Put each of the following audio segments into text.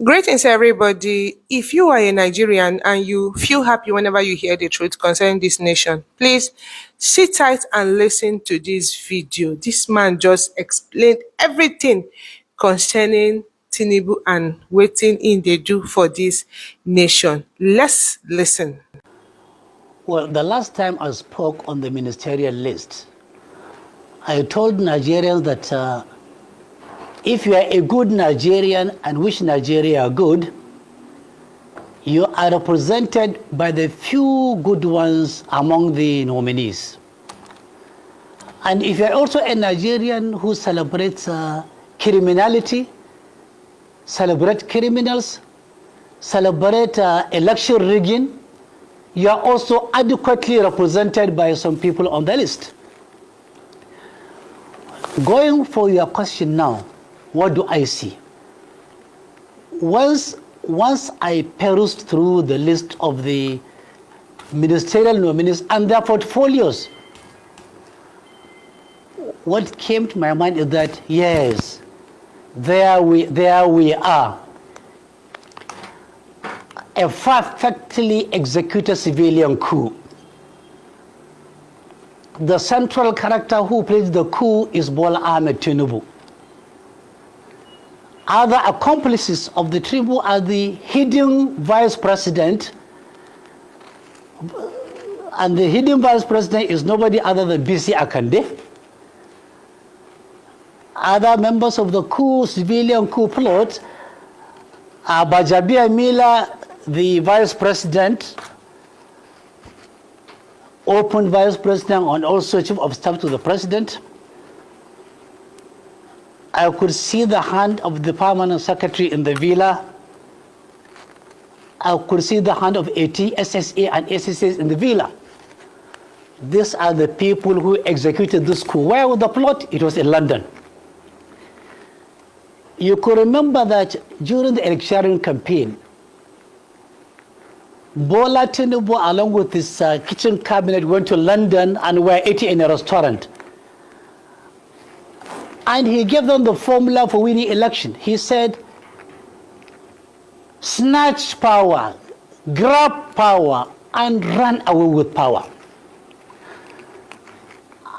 Greetings, everybody. If you are a Nigerian and you feel happy whenever you hear the truth concerning this nation, please sit tight and listen to this video. This man just explained everything concerning Tinubu and waiting in they do for this nation. Let's listen. Well, the last time I spoke on the ministerial list, I told Nigerians that if you are a good Nigerian and wish Nigeria good, you are represented by the few good ones among the nominees. And if you are also a Nigerian who celebrates criminality, celebrate criminals, celebrate election rigging, you are also adequately represented by some people on the list. Going for your question now, what do I see? Once I perused through the list of the ministerial nominees and their portfolios, what came to my mind is that, yes, there we are. A perfectly executed civilian coup. The central character who plays the coup is Bola Ahmed Tinubu. Other accomplices of the Tinubu are the hidden vice president, and the hidden vice president is nobody other than BC Akande. Other members of the coup, civilian coup plot, are Bajabia Mila, the vice president, open vice president, and also chief of staff to the president. I could see the hand of the permanent secretary in the villa. I could see the hand of AT, SSA, and SSS in the villa. These are the people who executed this coup. Where was the plot? It was in London. You could remember that during the election campaign, Bola Tinubu, along with his kitchen cabinet, went to London and were eating in a restaurant. And he gave them the formula for winning election. He said, snatch power, grab power, and run away with power.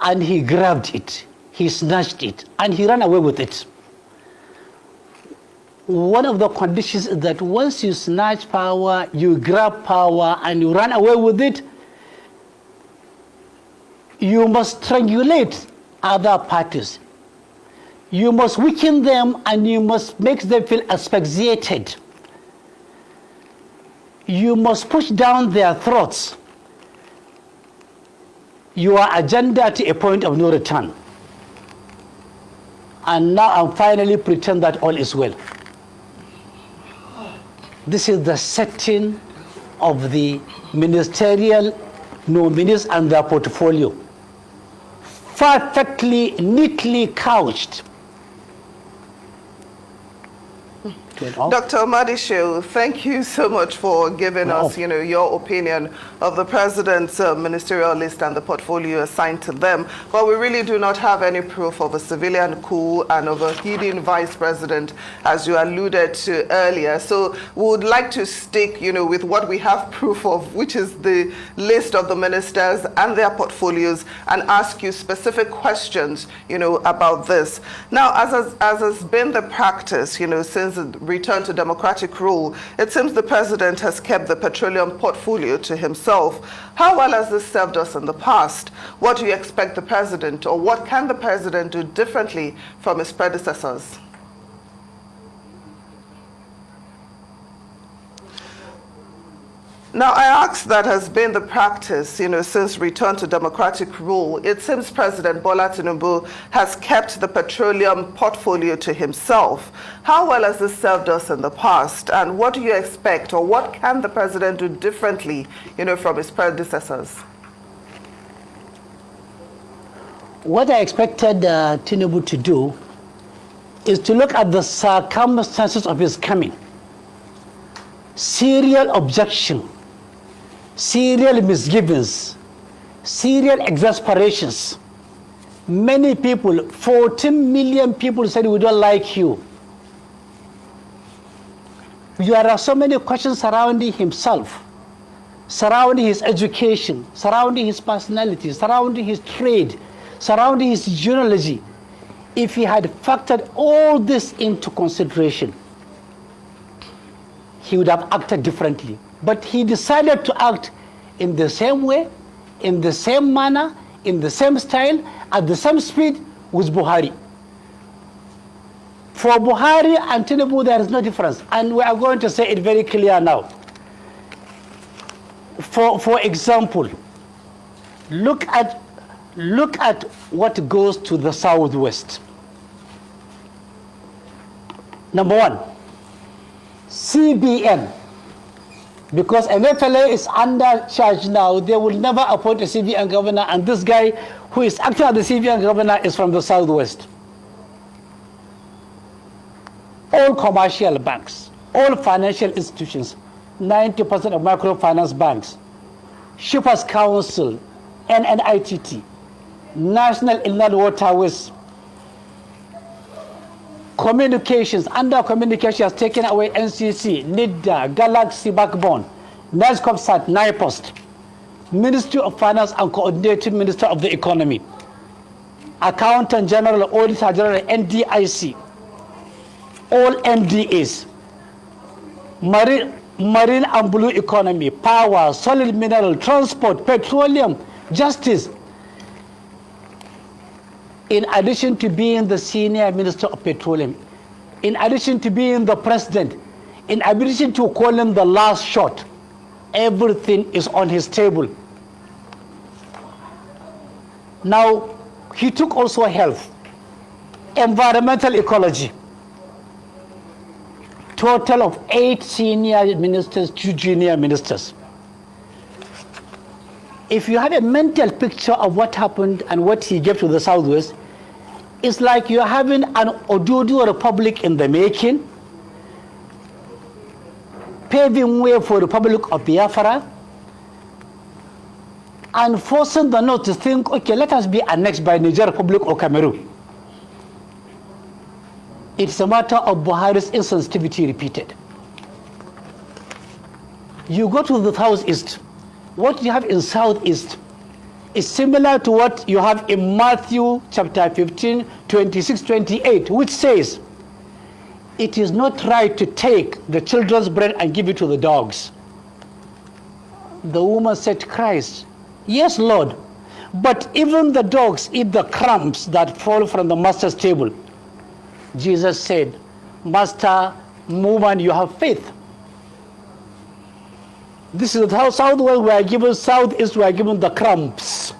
And he grabbed it, he snatched it, and he ran away with it. One of the conditions is that once you snatch power, you grab power, and you run away with it, you must strangulate other parties. You must weaken them, and you must make them feel asphyxiated. You must push down their throats your agenda to a point of no return. And now I'm finally pretend that all is well. This is the setting of the ministerial nominees and their portfolio. Perfectly, neatly couched. Dr. Madishu, thank you so much for giving us, your opinion of the president's ministerial list and the portfolio assigned to them. But we really do not have any proof of a civilian coup and of a hidden vice president, as you alluded to earlier. So we would like to stick, with what we have proof of, which is the list of the ministers and their portfolios, and ask you specific questions, about this. Now, as has been the practice, since the return to democratic rule, it seems the president has kept the petroleum portfolio to himself. How well has this served us in the past? What do you expect the president, or what can the president do differently from his predecessors? Now, I ask that has been the practice, since return to democratic rule. It seems President Bola Tinubu has kept the petroleum portfolio to himself. How well has this served us in the past? And what do you expect, or what can the president do differently, from his predecessors? What I expected Tinubu to do is to look at the circumstances of his coming. Serial objection, serial misgivings, serial exasperations. Many people, 14 million people said we don't like you. There are so many questions surrounding himself, surrounding his education, surrounding his personality, surrounding his trade, surrounding his genealogy. If he had factored all this into consideration, he would have acted differently. But he decided to act in the same way, in the same manner, in the same style, at the same speed with Buhari. For Buhari and Tinubu, there is no difference. And we are going to say it very clear now. For example, look at what goes to the southwest. Number one, CBN. Because MFLA is under charge now, they will never appoint a CBN governor, and this guy who is acting as the CBN governor is from the southwest. All commercial banks, all financial institutions, 90% of microfinance banks, Shippers Council, NNITT, National Inland Waterways, communications, under communication has taken away NCC, NIDA, Galaxy Backbone, NESCOPSAT, NIPOST, Ministry of Finance and Coordinating Minister of the Economy, Accountant General, Auditor General, NDIC, all MDAs, marine and blue economy, power, solid mineral, transport, petroleum, justice. In addition to being the senior minister of petroleum, in addition to being the president, in addition to calling the last shot, everything is on his table. Now, he took also health, environmental ecology, total of 8 senior ministers, 2 junior ministers. If you have a mental picture of what happened and what he gave to the Southwest, it's like you're having an Odudu Republic in the making, paving way for the Republic of Biafra, and forcing the North to think, okay, let us be annexed by Niger Republic or Cameroon. It's a matter of Buhari's insensitivity repeated. You go to the southeast. What you have in southeast is similar to what you have in Matthew chapter 15, 26, 28, which says, it is not right to take the children's bread and give it to the dogs. The woman said to Christ, yes, Lord, but even the dogs eat the crumbs that fall from the master's table. Jesus said, Master, woman, you have faith. This is how southwest we are given, southeast we are given the crumbs.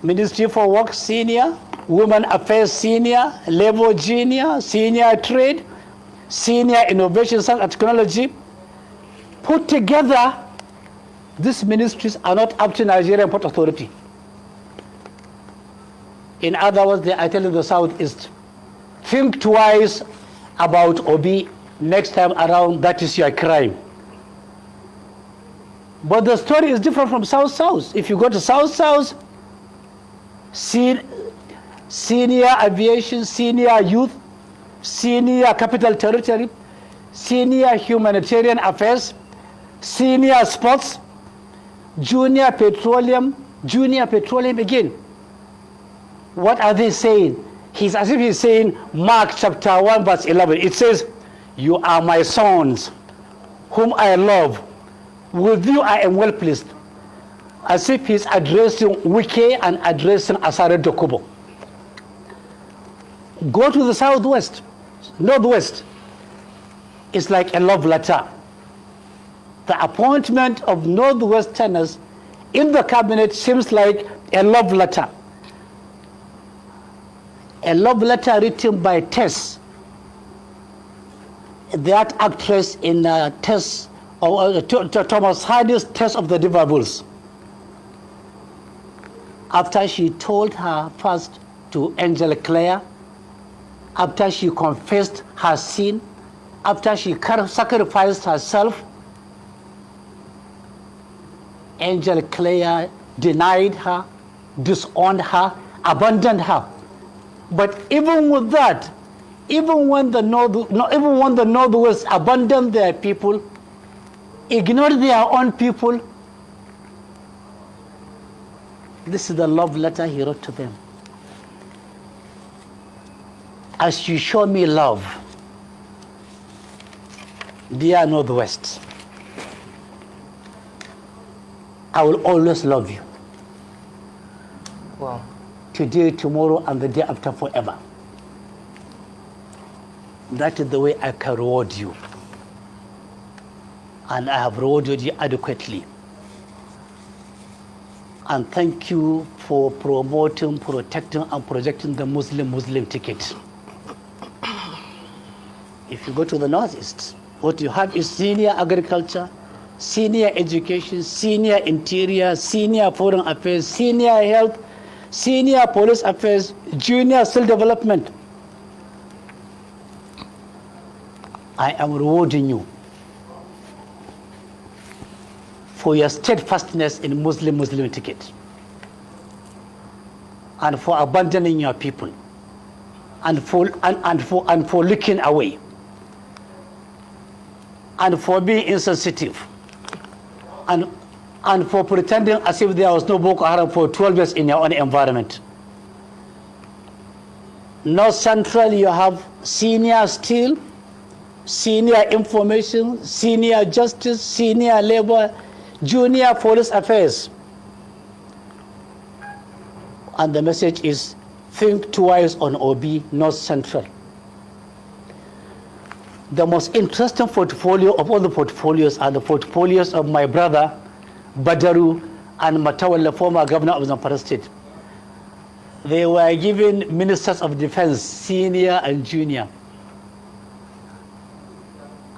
Ministry for Work, senior. Women Affairs, senior. Labor, junior. Senior Trade. Senior Innovation, Science and Technology. Put together, these ministries are not up to Nigerian Port Authority. In other words, they are telling the Southeast, think twice about Obi next time around, that is your crime. But the story is different from South-South. If you go to South-South, senior aviation, senior youth, senior capital territory, senior humanitarian affairs, senior sports, junior petroleum again. What are they saying? He's as if he's saying, Mark chapter 1 verse 11. It says, you are my sons, whom I love. With you I am well pleased. As if he's addressing Wike and addressing Asare Dokubo. Go to the southwest, northwest. It's like a love letter. The appointment of northwesterners in the cabinet seems like a love letter. A love letter written by Tess, that actress in Tess, Thomas Hardy's Tess of the Devils. After she told her first to Angel Clare, after she confessed her sin, after she sacrificed herself, Angel Clare denied her, disowned her, abandoned her. But even with that, even when the Northwest abandoned their people, ignored their own people, this is the love letter he wrote to them. As you show me love, dear Northwest, I will always love you. Wow. Today, tomorrow, and the day after, forever. That is the way I can reward you. And I have rewarded you adequately. And thank you for promoting, protecting, and projecting the Muslim ticket. If you go to the Northeast, what you have is senior agriculture, senior education, senior interior, senior foreign affairs, senior health, senior police affairs, junior skill development. I am rewarding you for your steadfastness in Muslim ticket, and for abandoning your people, and for looking away, and for being insensitive, and for pretending as if there was no Boko Haram for 12 years in your own environment. North Central, you have senior steel, senior information, senior justice, senior labor, junior police affairs. And the message is, think twice on OB North Central. The most interesting portfolio of all the portfolios are the portfolios of my brother Badaru and Matawalla, former governor of Zamfara State. They were given ministers of defense, senior and junior.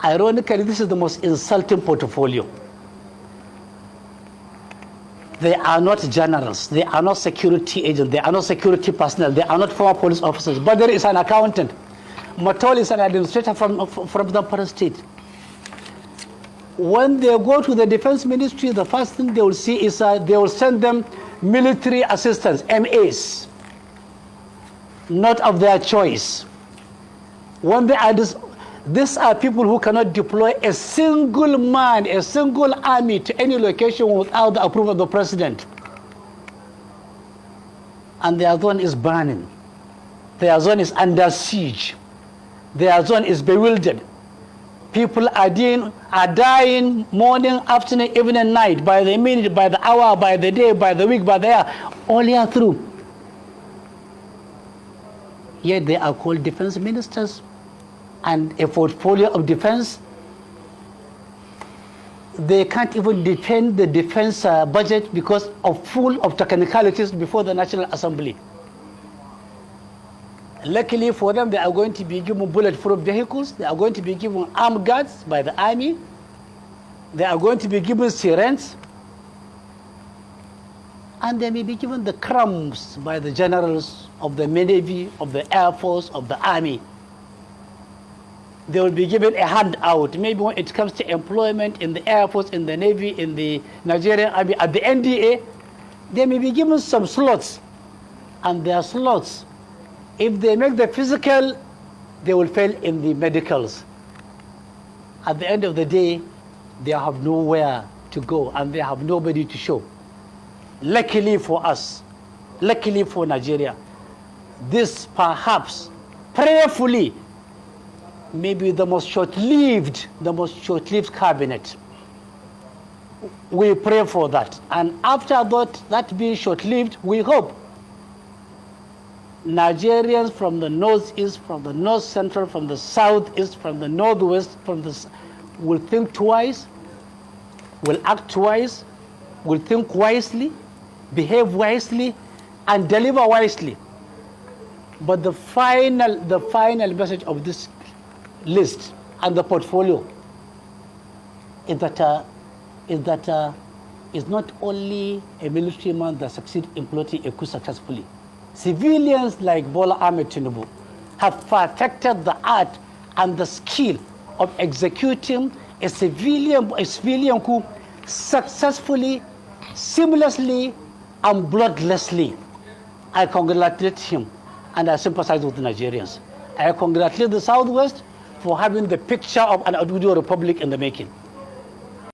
Ironically, this is the most insulting portfolio. They are not generals, they are not security agents, they are not security personnel, they are not former police officers. Badr is an accountant. Matol is an administrator from Zamfara State. When they go to the defense ministry, the first thing they will see is they will send them military assistants, MAs, not of their choice. When they are these are people who cannot deploy a single man, a single army to any location without the approval of the president. And their zone is burning. Their zone is under siege. Their zone is bewildered. People are dying morning, afternoon, evening, night, by the minute, by the hour, by the day, by the week, by the year, all year through. Yet they are called defense ministers. And a portfolio of defense, they can't even defend the defense budget because of full of technicalities before the National Assembly. Luckily for them, they are going to be given bulletproof vehicles. They are going to be given armed guards by the army. They are going to be given sirens. And they may be given the crumbs by the generals of the Navy, of the Air Force, of the Army. They will be given a handout. Maybe when it comes to employment in the Air Force, in the Navy, in the Nigerian Army, at the NDA, they may be given some slots. And their slots, if they make the physical, they will fail in the medicals. At the end of the day, they have nowhere to go and they have nobody to show. Luckily for us, luckily for Nigeria, this perhaps, prayerfully, maybe the most short-lived cabinet. We pray for that. And after that being short-lived, we hope Nigerians from the northeast, from the north central, from the southeast, from the northwest, will think twice, will act twice, will think wisely, behave wisely, and deliver wisely. But the final message of this list and the portfolio is not only a military man that succeeds in plotting a coup successfully. Civilians like Bola Ahmed Tinubu have perfected the art and the skill of executing a civilian coup successfully, seamlessly, and bloodlessly. I congratulate him and I sympathize with the Nigerians. I congratulate the Southwest for having the picture of an Adujo Republic in the making.